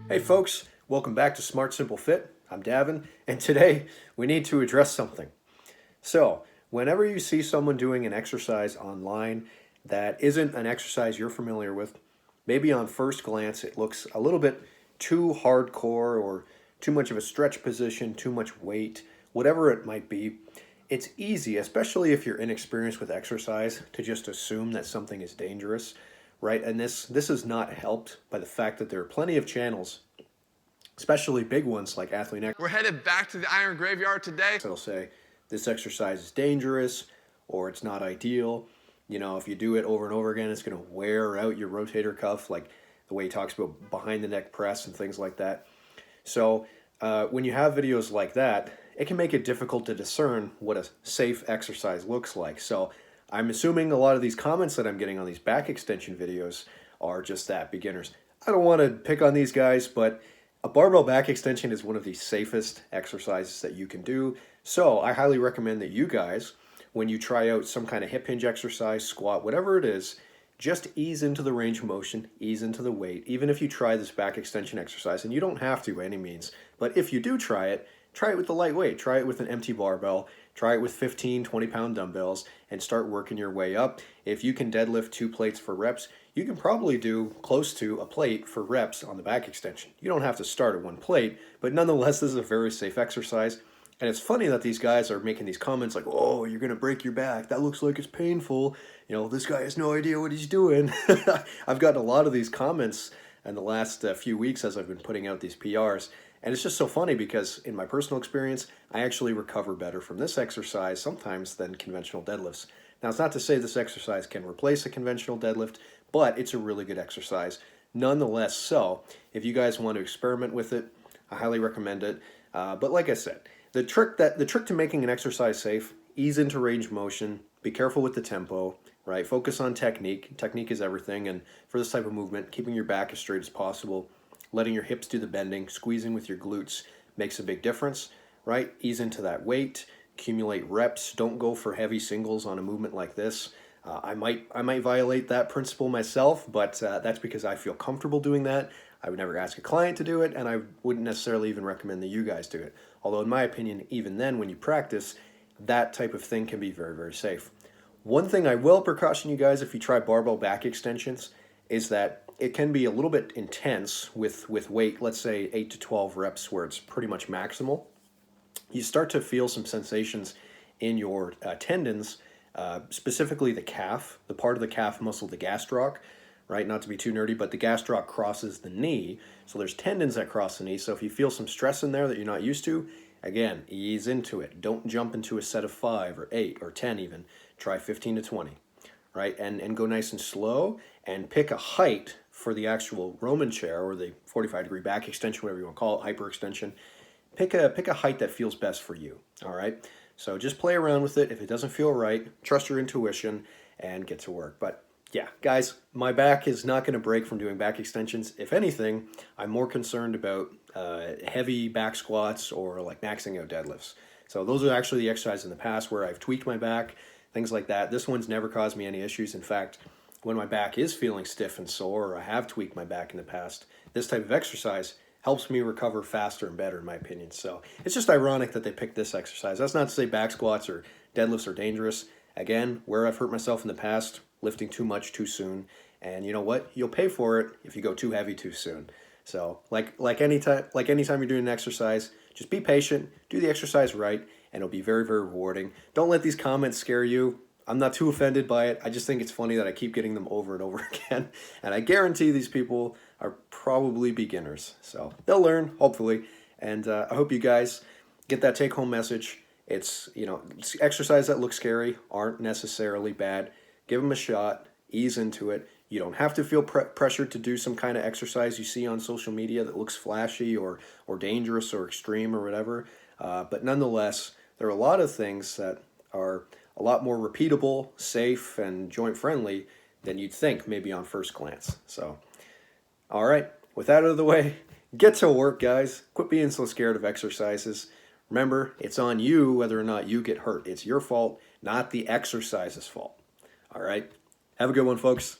Hey folks, welcome back to Smart Simple Fit. I'm Davin, and today we need to address something. So, whenever you see someone doing an exercise online that isn't an exercise you're familiar with, maybe on first glance it looks a little bit too hardcore or too much of a stretch position, too much weight, whatever it might be, it's easy, especially if you're inexperienced with exercise, to just assume that something is dangerous, right? And this is not helped by the fact that there are plenty of channels, especially big ones like Athlete Next. We're headed back to the Iron Graveyard today. They'll say this exercise is dangerous or it's not ideal. You know, if you do it over and over again, it's going to wear out your rotator cuff, like the way he talks about behind the neck press and things like that. So when you have videos like that, it can make it difficult to discern what a safe exercise looks like. So I'm assuming a lot of these comments that I'm getting on these back extension videos are just that, beginners. I don't want to pick on these guys, but a barbell back extension is one of the safest exercises that you can do. So I highly recommend that you guys, when you try out some kind of hip hinge exercise, squat, whatever it is, just ease into the range of motion, ease into the weight, even if you try this back extension exercise, and you don't have to by any means, but if you do try it with the lightweight, try it with an empty barbell, try it with 15, 20-pound dumbbells, and start working your way up. If you can deadlift 2 plates for reps, you can probably do close to a plate for reps on the back extension. You don't have to start at 1 plate, but nonetheless, this is a very safe exercise. And it's funny that these guys are making these comments like, oh, you're going to break your back. That looks like it's painful. You know, this guy has no idea what he's doing. I've gotten a lot of these comments in the last few weeks as I've been putting out these PRs. And it's just so funny because in my personal experience, I actually recover better from this exercise sometimes than conventional deadlifts. Now, it's not to say this exercise can replace a conventional deadlift, but it's a really good exercise. Nonetheless, so if you guys want to experiment with it, I highly recommend it. But like I said, the trick to making an exercise safe: ease into range motion, be careful with the tempo, right? Focus on technique. Technique is everything, and for this type of movement, keeping your back as straight as possible, letting your hips do the bending, squeezing with your glutes makes a big difference, right? Ease into that weight, accumulate reps. Don't go for heavy singles on a movement like this. I might violate that principle myself, but that's because I feel comfortable doing that. I would never ask a client to do it, and I wouldn't necessarily even recommend that you guys do it. Although in my opinion, even then when you practice, that type of thing can be very, very safe. One thing I will precaution you guys if you try barbell back extensions is that it can be a little bit intense with weight, let's say 8 to 12 reps where it's pretty much maximal. You start to feel some sensations in your tendons, specifically the calf, the part of the calf muscle, the gastroc, right? Not to be too nerdy, but the gastroc crosses the knee. So there's tendons that cross the knee. So if you feel some stress in there that you're not used to, again, ease into it. Don't jump into a set of 5 or 8 or 10 even. Try 15 to 20, right? And go nice and slow and pick a height for the actual Roman chair or the 45-degree back extension, whatever you want to call it, hyperextension. Pick a height that feels best for you, all right? So just play around with it. If it doesn't feel right, trust your intuition and get to work. But yeah, guys, my back is not going to break from doing back extensions. If anything, I'm more concerned about heavy back squats or like maxing out deadlifts. So those are actually the exercises in the past where I've tweaked my back, things like that. This one's never caused me any issues. In fact, when my back is feeling stiff and sore, or I have tweaked my back in the past, this type of exercise helps me recover faster and better, in my opinion. So it's just ironic that they picked this exercise. That's not to say back squats or deadlifts are dangerous. Again, where I've hurt myself in the past, lifting too much too soon. And you know what? You'll pay for it if you go too heavy too soon. So like anytime you're doing an exercise, just be patient, do the exercise right, and it'll be very, very rewarding. Don't let these comments scare you. I'm not too offended by it. I just think it's funny that I keep getting them over and over again. And I guarantee these people are probably beginners. So they'll learn, hopefully. And I hope you guys get that take-home message. It's, you know, exercises that look scary aren't necessarily bad. Give them a shot. Ease into it. You don't have to feel pressured to do some kind of exercise you see on social media that looks flashy or dangerous or extreme or whatever. But nonetheless, there are a lot of things that are a lot more repeatable, safe, and joint-friendly than you'd think maybe on first glance. So, all right, with that out of the way, get to work, guys. Quit being so scared of exercises. Remember, it's on you whether or not you get hurt. It's your fault, not the exercise's fault. All right, have a good one, folks.